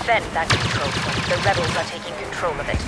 defend that control point. The rebels are taking control of it.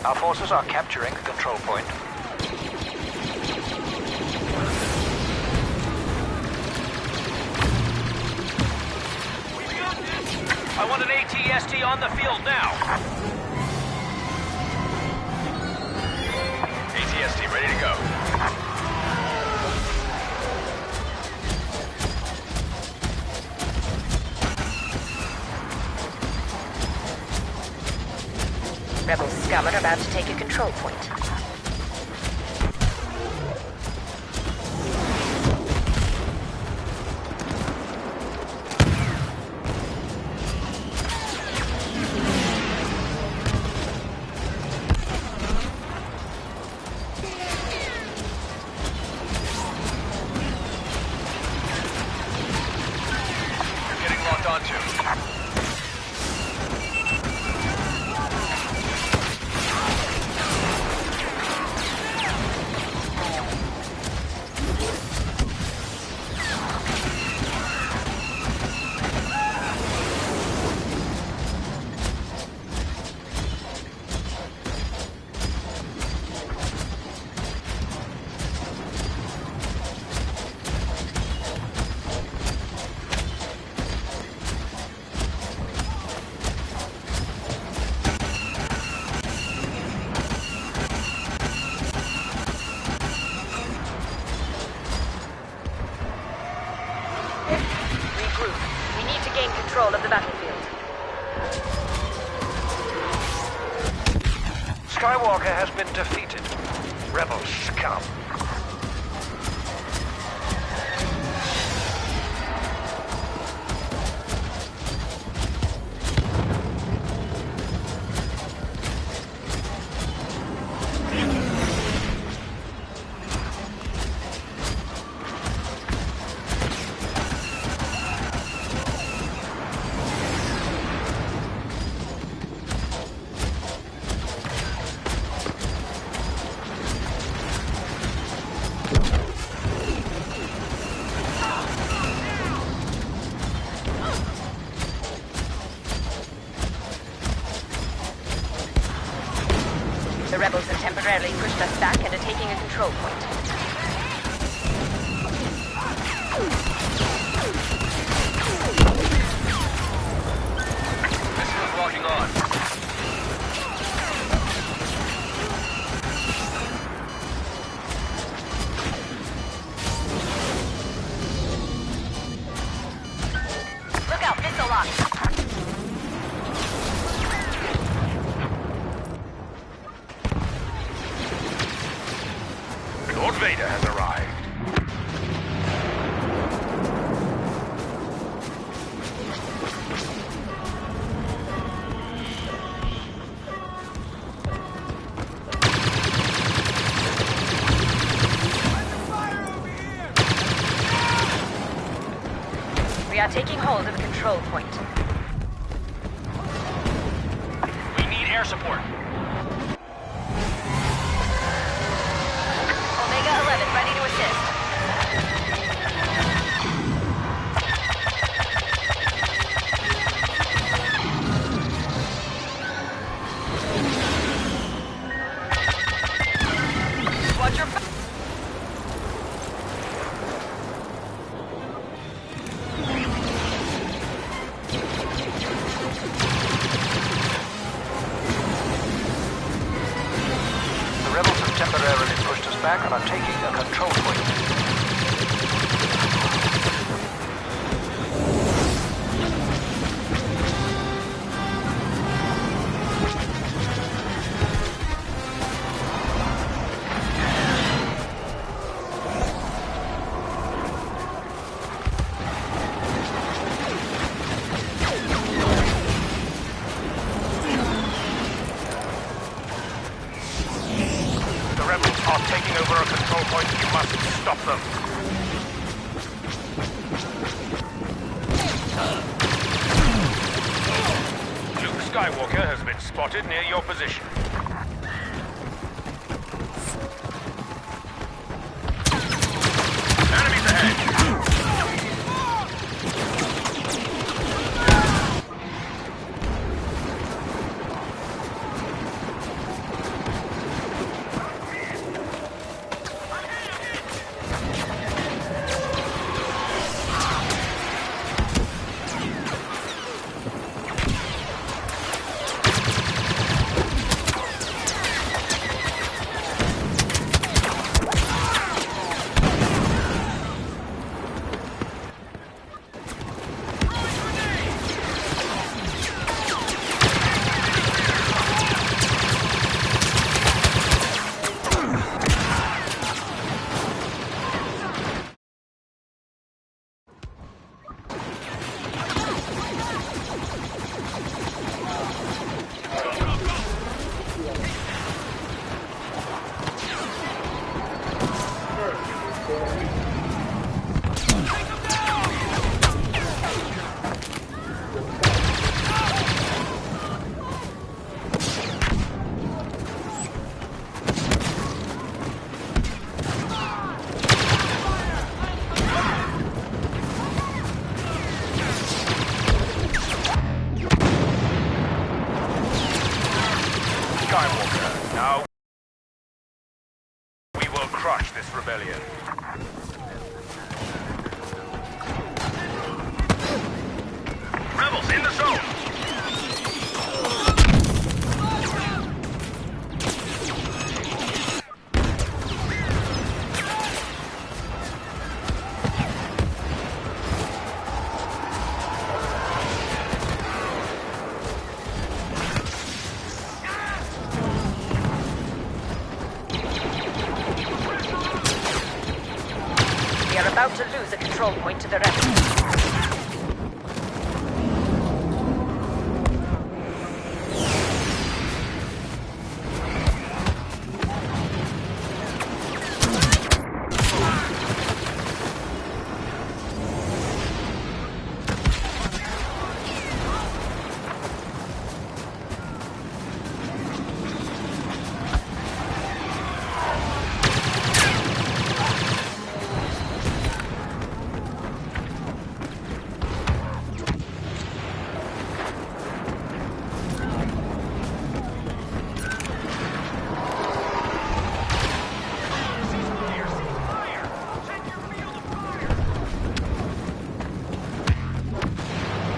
Our forces are capturing the control point. I want an ATST on the field now. ATST ready to go. Rebel scum are about to take a control point. Getting locked onto. Control of the battlefield. Skywalker has been defeated. Rebel scum. The rebels have temporarily pushed us back and are taking a control point. Missiles locking on. Look out, missile lock! Lord Vader has arrived. We are taking hold of the control point. We need air support. and are taking a control point. Taking over a control point, you must stop them. Luke Skywalker has been spotted near your position. Enemies ahead! Skywalker, now we will crush this rebellion. Rebels in the zone! We are about to lose a control point to the rebels.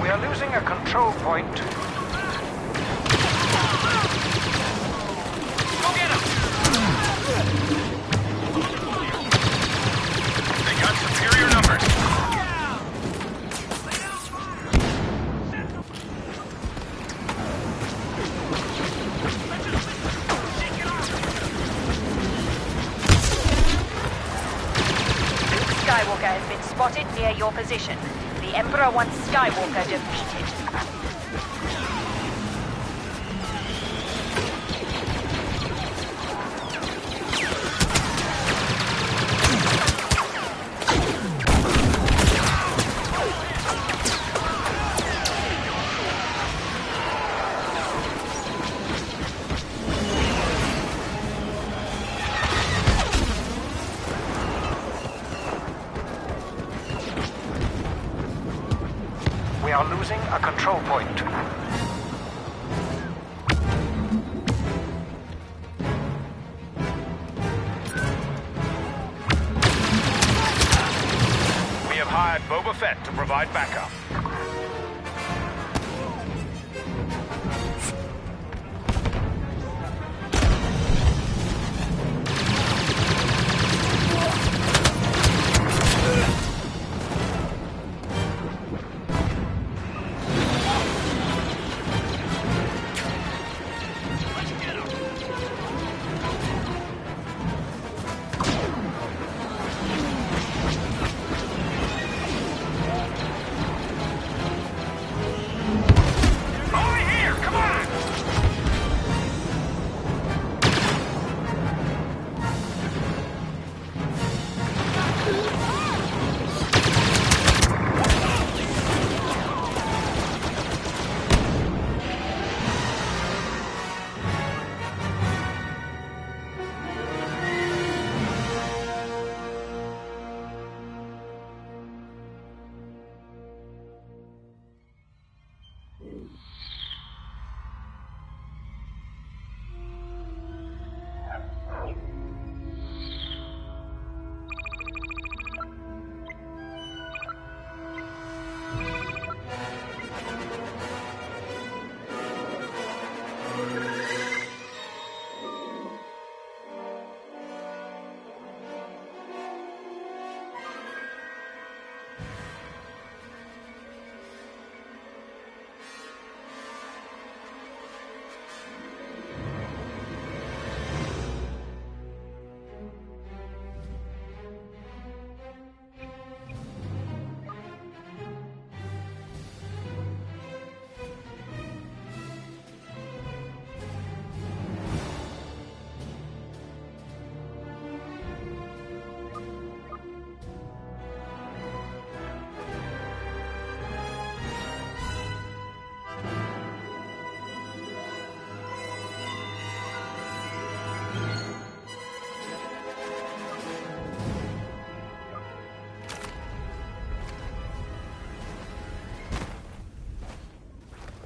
We are losing a control point. Go get him! They got superior numbers. Luke Skywalker has been spotted near your position. The Emperor wants Skywalker defeated. We are losing a control point. We have hired Boba Fett to provide backup.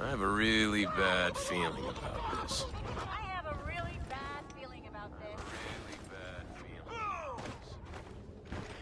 I have a really bad feeling about this.